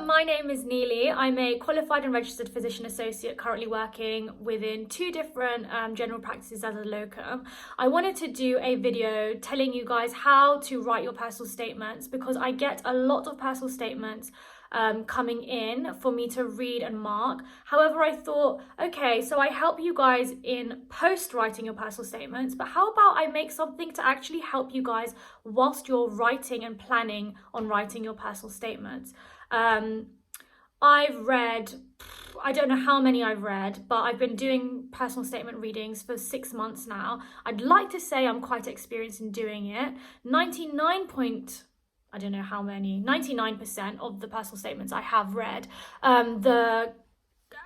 my name is Neely. I'm a qualified and registered physician associate currently working within two different general practices as a locum. I wanted to do a video telling you guys how to write your personal statements because I get a lot of personal statements coming in for me to read and mark. However, I thought, okay, so I help you guys in post writing your personal statements, but how about I make something to actually help you guys whilst you're writing and planning on writing your personal statements. I've read, I don't know how many I've read, but I've been doing personal statement readings for 6 months now. I'd like to say I'm quite experienced in doing it. 99% of the personal statements I have read, the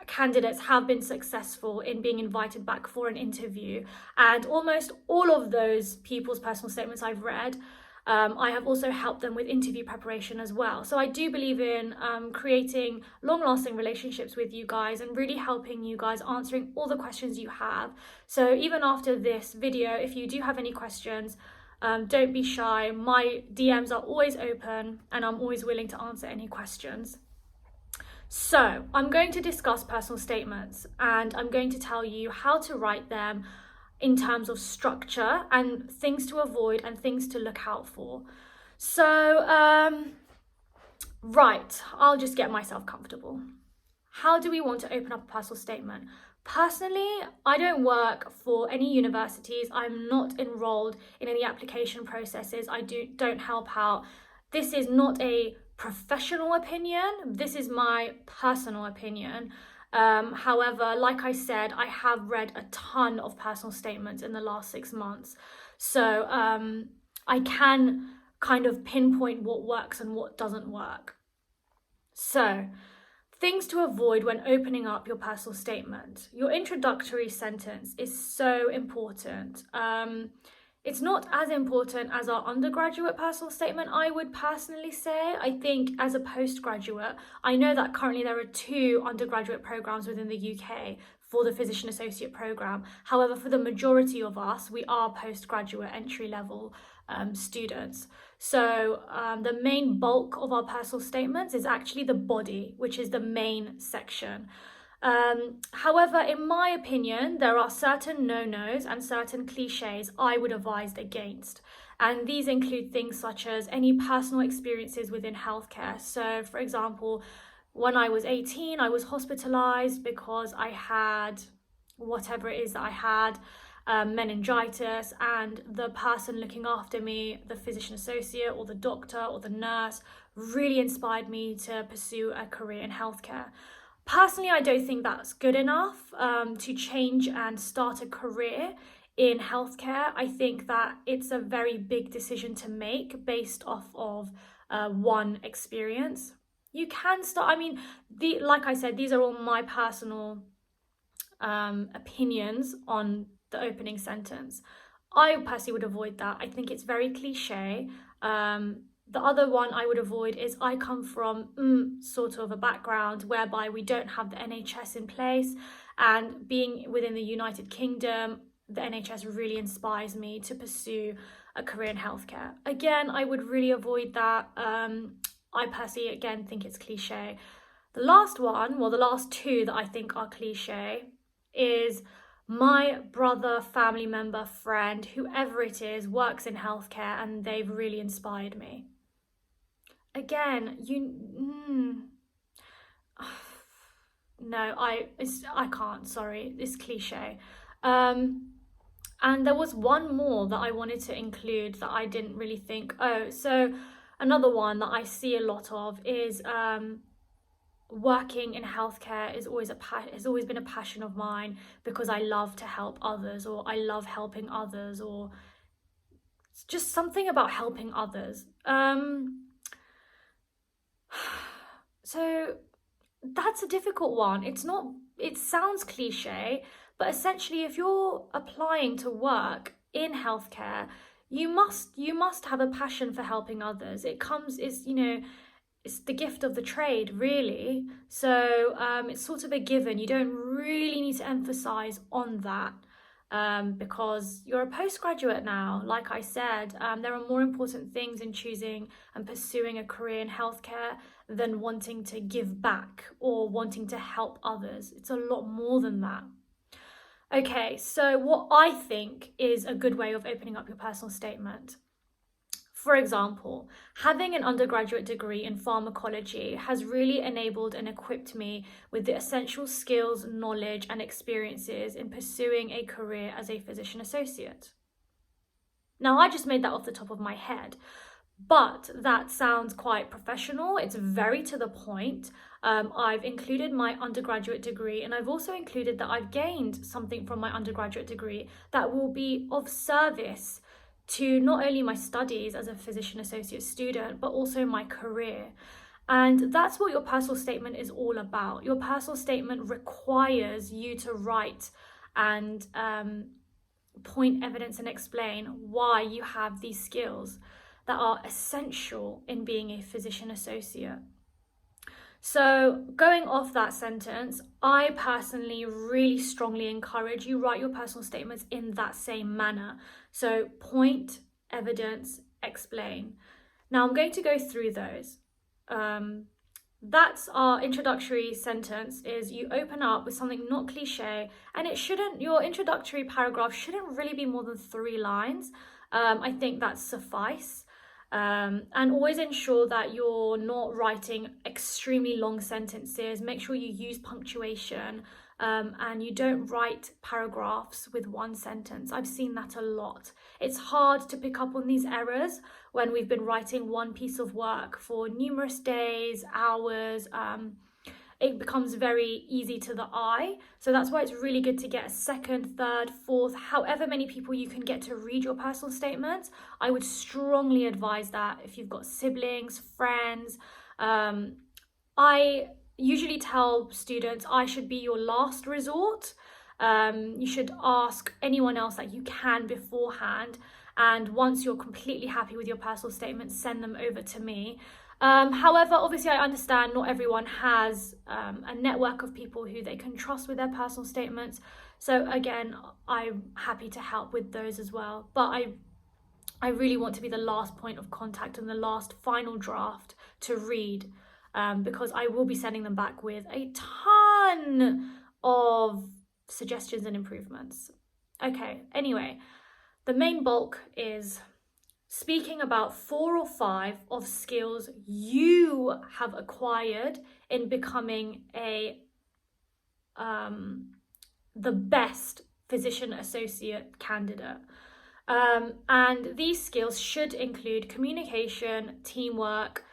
candidates have been successful in being invited back for an interview, and almost all of those people's personal statements I've read, I have also helped them with interview preparation as well. So I do believe in creating long-lasting relationships with you guys and really helping you guys answering all the questions you have. So even after this video, if you do have any questions, don't be shy. My DMs are always open and I'm always willing to answer any questions. So I'm going to discuss personal statements and I'm going to tell you how to write them in terms of structure and things to avoid and things to look out for. So, right, I'll just get myself comfortable. How do we want to open up a personal statement? Personally, I don't work for any universities. I'm not enrolled in any application processes. I don't help out. This is not a professional opinion. This is my personal opinion. However, like I said, I have read a ton of personal statements in the last 6 months. So I can kind of pinpoint what works and what doesn't work. So, things to avoid when opening up your personal statement. Your introductory sentence is so important. It's not as important as our undergraduate personal statement, I would personally say. I think as a postgraduate, I know that currently there are 2 undergraduate programs within the UK for the physician associate program. However, for the majority of us, we are postgraduate entry-level students. So the main bulk of our personal statements is actually the body, which is the main section. However, in my opinion, there are certain no-nos and certain cliches I would advise against. And these include things such as any personal experiences within healthcare. So, for example, when I was 18, I was hospitalized because I had whatever it is that I had, meningitis, and the person looking after me, the physician associate or the doctor or the nurse, really inspired me to pursue a career in healthcare. Personally, I don't think that's good enough to change and start a career in healthcare. I think that it's a very big decision to make based off of one experience. You can start, like I said, these are all my personal opinions on the opening sentence. I personally would avoid that. I think it's very cliche. The other one I would avoid is I come from sort of a background whereby we don't have the NHS in place, and being within the United Kingdom, the NHS really inspires me to pursue a career in healthcare. Again, I would really avoid that. I personally, again, think it's cliche. The last one, well, the last 2 that I think are cliche is my brother, family member, friend, whoever it is, works in healthcare and they've really inspired me. Again, no, I can't, sorry, it's cliche. And there was one more that I wanted to include that I didn't really think. So another one that I see a lot of is working in healthcare has always been a passion of mine because I love to help others, or I love helping others, or it's just something about helping others. So that's a difficult one. It sounds cliche, but essentially if you're applying to work in healthcare, you must have a passion for helping others. It's the gift of the trade, really. So it's sort of a given. You don't really need to emphasize on that. because you're a postgraduate now. Like I said, there are more important things in choosing and pursuing a career in healthcare than wanting to give back or wanting to help others. It's a lot more than that. Okay, so what I think is a good way of opening up your personal statement. For example, having an undergraduate degree in pharmacology has really enabled and equipped me with the essential skills, knowledge, and experiences in pursuing a career as a physician associate. Now, I just made that off the top of my head, but that sounds quite professional. It's very to the point. I've included my undergraduate degree, and I've also included that I've gained something from my undergraduate degree that will be of service to not only my studies as a physician associate student, but also my career. And that's what your personal statement is all about. Your personal statement requires you to write and point evidence and explain why you have these skills that are essential in being a physician associate. So going off that sentence, I personally really strongly encourage you write your personal statements in that same manner. So point, evidence, explain. Now I'm going to go through those. That's our introductory sentence. Is you open up with something not cliche, and your introductory paragraph shouldn't really be more than 3 lines. I think that's suffice. And always ensure that you're not writing extremely long sentences. Make sure you use punctuation, and you don't write paragraphs with one sentence. I've seen that a lot. It's hard to pick up on these errors when we've been writing one piece of work for numerous days, hours. It becomes very easy to the eye. So that's why it's really good to get a second, third, fourth, however many people you can get to read your personal statements. I would strongly advise that if you've got siblings, friends. I usually tell students I should be your last resort. You should ask anyone else that you can beforehand. And once you're completely happy with your personal statements, send them over to me. However, obviously I understand not everyone has a network of people who they can trust with their personal statements. So again, I'm happy to help with those as well. But I really want to be the last point of contact and the last final draft to read, because I will be sending them back with a ton of suggestions and improvements. Okay, anyway, the main bulk is speaking about 4 or 5 of skills you have acquired in becoming the best physician associate candidate. And these skills should include communication, teamwork.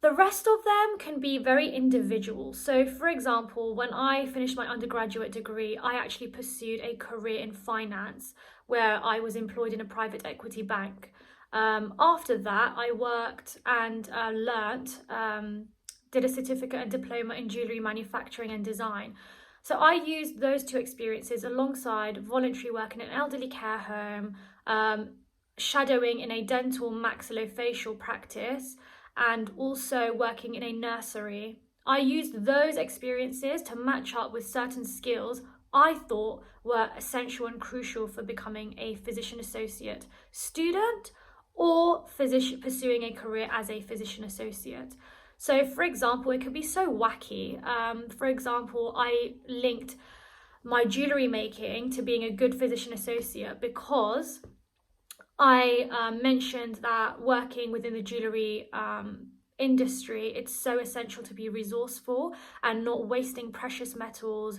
The rest of them can be very individual. So for example, when I finished my undergraduate degree, I actually pursued a career in finance where I was employed in a private equity bank. After that, I worked and did a certificate and diploma in jewellery manufacturing and design. So I used those 2 experiences alongside voluntary work in an elderly care home, shadowing in a dental maxillofacial practice, and also working in a nursery. I used those experiences to match up with certain skills I thought were essential and crucial for becoming a physician associate student or pursuing a career as a physician associate. So for example, it could be so wacky. For example, I linked my jewellery making to being a good physician associate because I mentioned that working within the jewellery industry, it's so essential to be resourceful and not wasting precious metals,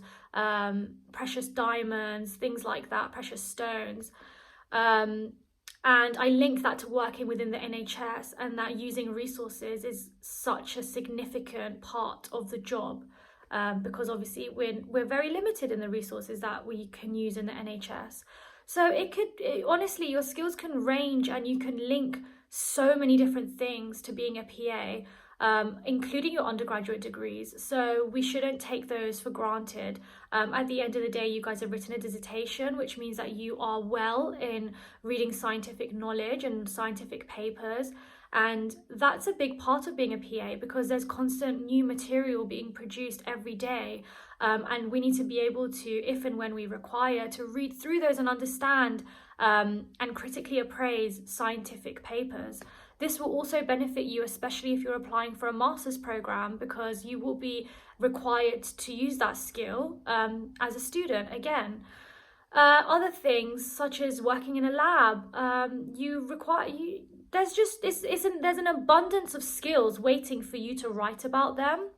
precious diamonds, things like that, precious stones. And I link that to working within the NHS, and that using resources is such a significant part of the job, because obviously we're very limited in the resources that we can use in the NHS. So honestly, your skills can range, and you can link so many different things to being a PA, including your undergraduate degrees. So we shouldn't take those for granted. At the end of the day, you guys have written a dissertation, which means that you are well in reading scientific knowledge and scientific papers. And that's a big part of being a PA, because there's constant new material being produced every day. And we need to be able to, if and when we require, to read through those and understand and critically appraise scientific papers. This will also benefit you, especially if you're applying for a master's program, because you will be required to use that skill as a student again. Other things such as working in a lab, there's an abundance of skills waiting for you to write about them.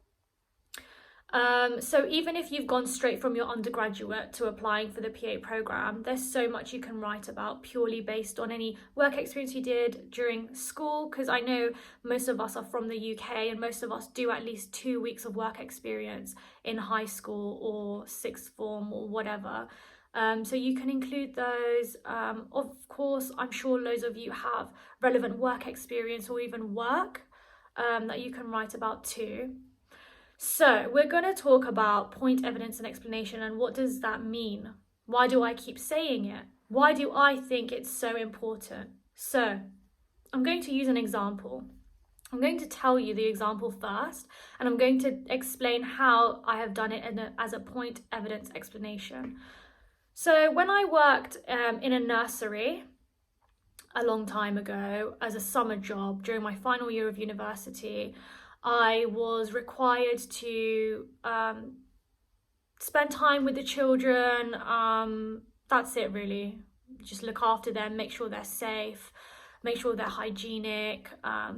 So even if you've gone straight from your undergraduate to applying for the PA program, there's so much you can write about purely based on any work experience you did during school, because I know most of us are from the UK and most of us do at least 2 weeks of work experience in high school or sixth form or whatever. So you can include those. Of course, I'm sure loads of you have relevant work experience or even work that you can write about too. So we're going to talk about point, evidence, and explanation, and what does that mean? Why do I keep saying it? Why do I think it's so important? So I'm going to use an example. I'm going to tell you the example first, and I'm going to explain how I have done it as a point, evidence, explanation. So when I worked in a nursery a long time ago as a summer job during my final year of university, I was required to spend time with the children. That's it really. Just look after them, make sure they're safe, make sure they're hygienic,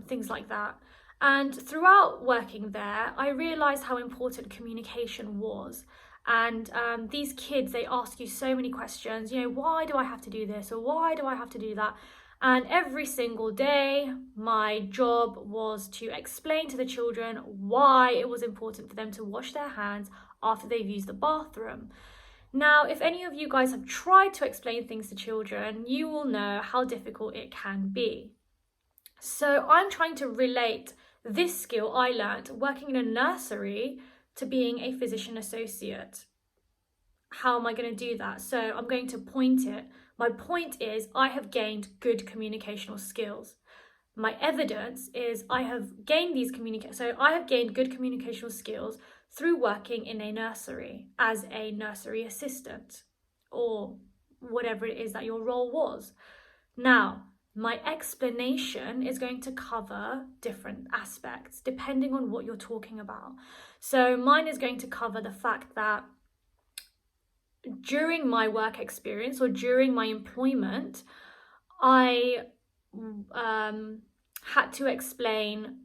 things like that. And throughout working there, I realized how important communication was. And these kids, they ask you so many questions, why do I have to do this? Or why do I have to do that? And every single day, my job was to explain to the children why it was important for them to wash their hands after they've used the bathroom. Now, if any of you guys have tried to explain things to children, you will know how difficult it can be. So I'm trying to relate this skill I learned working in a nursery to being a physician associate. How am I going to do that? So I'm going to point it. My point is I have gained good communicational skills. My evidence is I have gained good communicational skills through working in a nursery as a nursery assistant or whatever it is that your role was. Now, my explanation is going to cover different aspects depending on what you're talking about. So mine is going to cover the fact that during my work experience or during my employment, I had to explain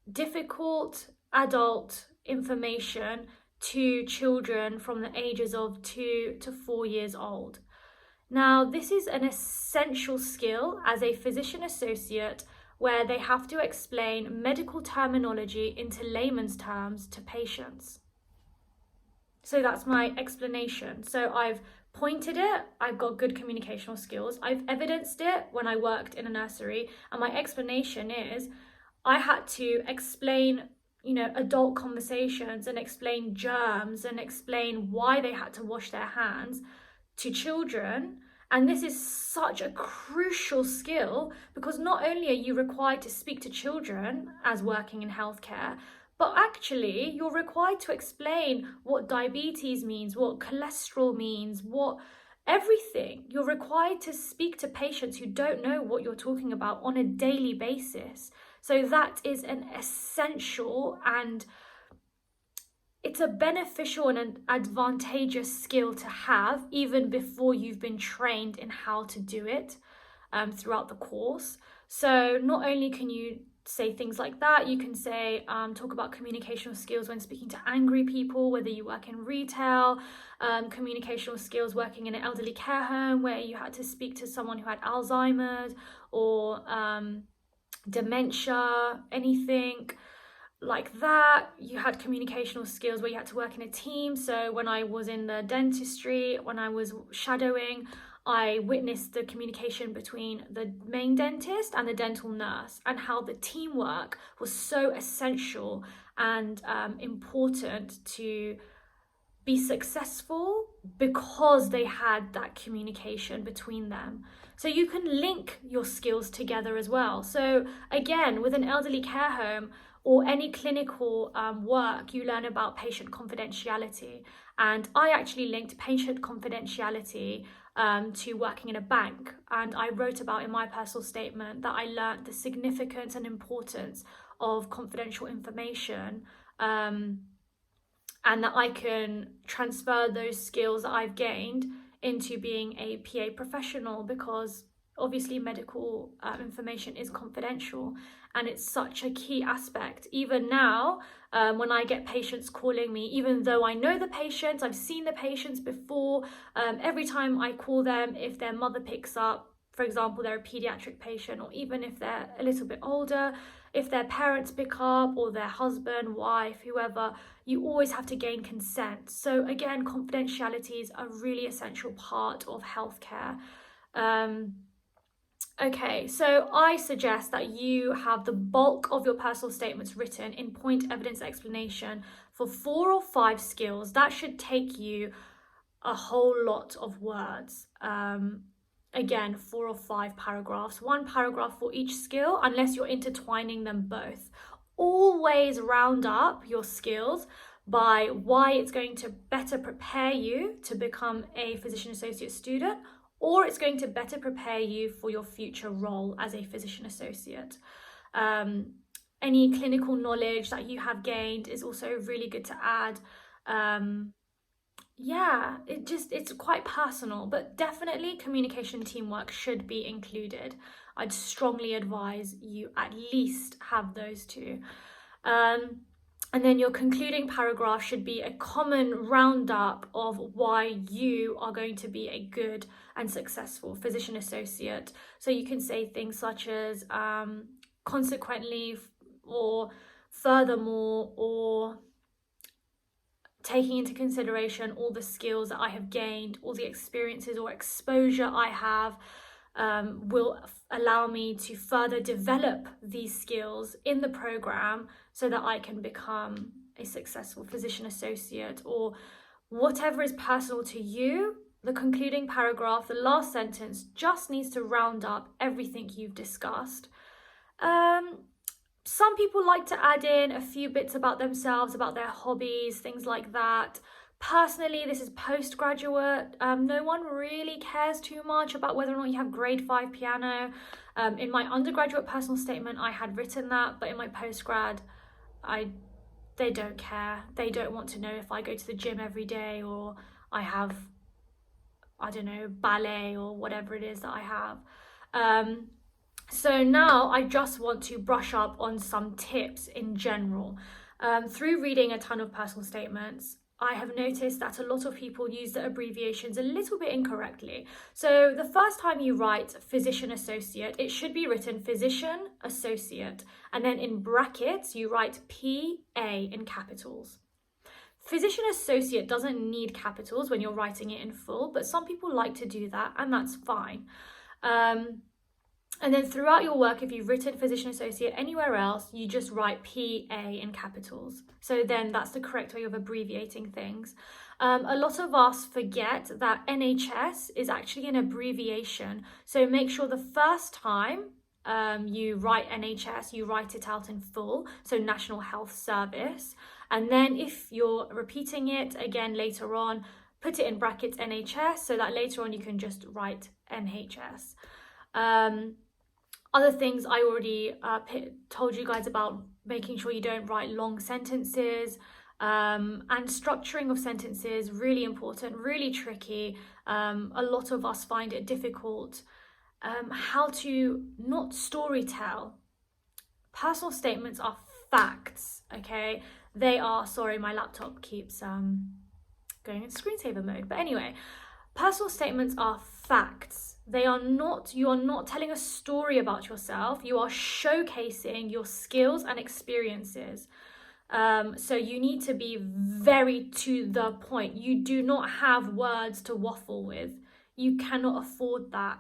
difficult adult information to children from the ages of 2 to 4 years old. Now, this is an essential skill as a physician associate where they have to explain medical terminology into layman's terms to patients. So that's my explanation. So I've pointed it, I've got good communicational skills, I've evidenced it when I worked in a nursery, and my explanation is I had to explain, adult conversations and explain germs and explain why they had to wash their hands to children. And this is such a crucial skill because not only are you required to speak to children as working in healthcare, but actually you're required to explain what diabetes means, what cholesterol means, what everything. You're required to speak to patients who don't know what you're talking about on a daily basis. So that is an essential, and it's a beneficial and an advantageous skill to have even before you've been trained in how to do it throughout the course. So not only can you say things like that, you can say, talk about communicational skills when speaking to angry people, whether you work in retail, communicational skills working in an elderly care home where you had to speak to someone who had Alzheimer's or dementia, anything like that. You had communicational skills where you had to work in a team. So when I was in the dentistry, when I was shadowing, I witnessed the communication between the main dentist and the dental nurse and how the teamwork was so essential and important to be successful because they had that communication between them. So you can link your skills together as well. So again, with an elderly care home or any clinical work, you learn about patient confidentiality. And I actually linked patient confidentiality to working in a bank. And I wrote about in my personal statement that I learned the significance and importance of confidential information, and that I can transfer those skills that I've gained into being a PA professional, because obviously medical information is confidential, and it's such a key aspect. Even now, when I get patients calling me, even though I know the patients, I've seen the patients before, every time I call them, if their mother picks up, for example, they're a pediatric patient, or even if they're a little bit older, if their parents pick up, or their husband, wife, whoever, you always have to gain consent. So again, confidentiality is a really essential part of healthcare. Okay, so I suggest that you have the bulk of your personal statements written in point evidence explanation for 4 or 5 skills. That should take you a whole lot of words. Again, 4 or 5 paragraphs, 1 paragraph for each skill, unless you're intertwining them both. Always round up your skills by why it's going to better prepare you to become a physician associate student, or it's going to better prepare you for your future role as a physician associate. Any clinical knowledge that you have gained is also really good to add. Yeah, it's quite personal, but definitely communication teamwork should be included. I'd strongly advise you at least have those 2. And then your concluding paragraph should be a common roundup of why you are going to be a good and successful physician associate. So you can say things such as consequently, or furthermore, or taking into consideration all the skills that I have gained, all the experiences or exposure I have, will allow me to further develop these skills in the program so that I can become a successful physician associate, or whatever is personal to you. The concluding paragraph, the last sentence, just needs to round up everything you've discussed. Some people like to add in a few bits about themselves, about their hobbies, things like that. Personally, this is postgraduate. No one really cares too much about whether or not you have grade 5 piano. In my undergraduate personal statement, I had written that, but in my postgrad, they don't care. They don't want to know if I go to the gym every day, or I have, I don't know, ballet, or whatever it is that I have. So now I just want to brush up on some tips in general. Through reading a ton of personal statements, I have noticed that a lot of people use the abbreviations a little bit incorrectly. So the first time you write physician associate, it should be written physician associate, and then in brackets you write PA in capitals. Physician associate doesn't need capitals when you're writing it in full, but some people like to do that, and that's fine. And then throughout your work, if you've written physician associate anywhere else, you just write PA in capitals. So then that's the correct way of abbreviating things. A lot of us forget that NHS is actually an abbreviation. So make sure the first time you write NHS, you write it out in full. So National Health Service. And then if you're repeating it again later on, put it in brackets NHS, so that later on you can just write NHS. Other things I already told you guys about, making sure you don't write long sentences, and structuring of sentences, really important, really tricky. A lot of us find it difficult. How to not story tell. Personal statements are facts, okay? They are, sorry, my laptop keeps going in screensaver mode. But anyway, personal statements are facts. They are not, you are not telling a story about yourself. You are showcasing your skills and experiences. So you need to be very to the point. You do not have words to waffle with. You cannot afford that.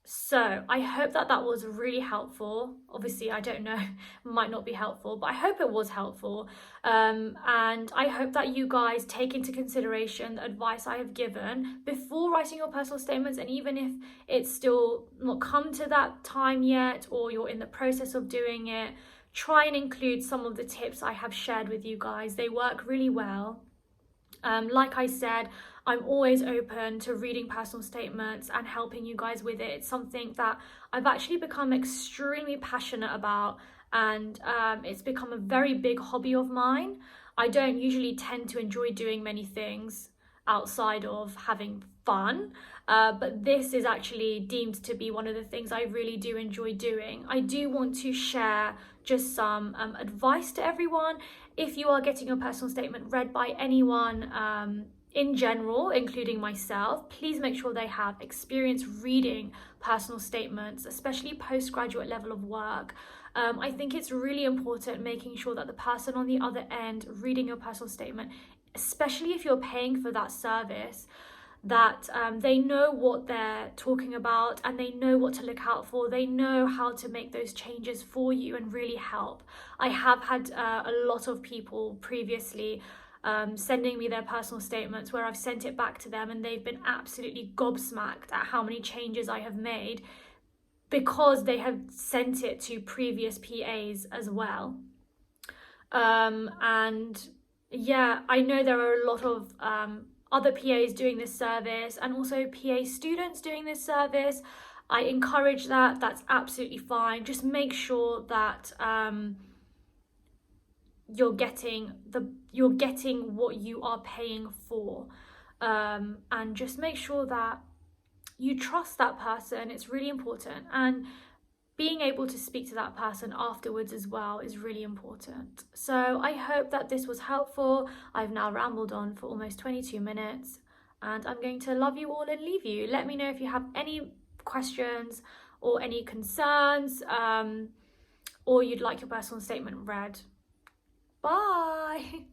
So I hope that that was really helpful. Obviously, I don't know, might not be helpful, but I hope it was helpful. And I hope that you guys take into consideration the advice I have given before writing your personal statements. And even if it's still not come to that time yet, or you're in the process of doing it, try and include some of the tips I have shared with you guys. They work really well. Like I said, I'm always open to reading personal statements and helping you guys with it. It's something that I've actually become extremely passionate about, and it's become a very big hobby of mine. I don't usually tend to enjoy doing many things outside of having fun, but this is actually deemed to be one of the things I really do enjoy doing. I do want to share just some advice to everyone. If you are getting your personal statement read by anyone in general, including myself, please make sure they have experience reading personal statements, especially postgraduate level of work. I think it's really important making sure that the person on the other end reading your personal statement, especially if you're paying for that service, that they know what they're talking about and they know what to look out for. They know how to make those changes for you and really help. I have had a lot of people previously sending me their personal statements where I've sent it back to them and they've been absolutely gobsmacked at how many changes I have made because they have sent it to previous PAs as well. And yeah, I know there are a lot of other PAs doing this service and also PA students doing this service. I encourage that. That's absolutely fine. Just make sure that you're getting what you are paying for, and just make sure that you trust that person. It's really important, and being able to speak to that person afterwards as well is really important. So I hope that this was helpful. I've now rambled on for almost 22 minutes and I'm going to love you all and leave you. Let me know if you have any questions or any concerns, or you'd like your personal statement read. Bye.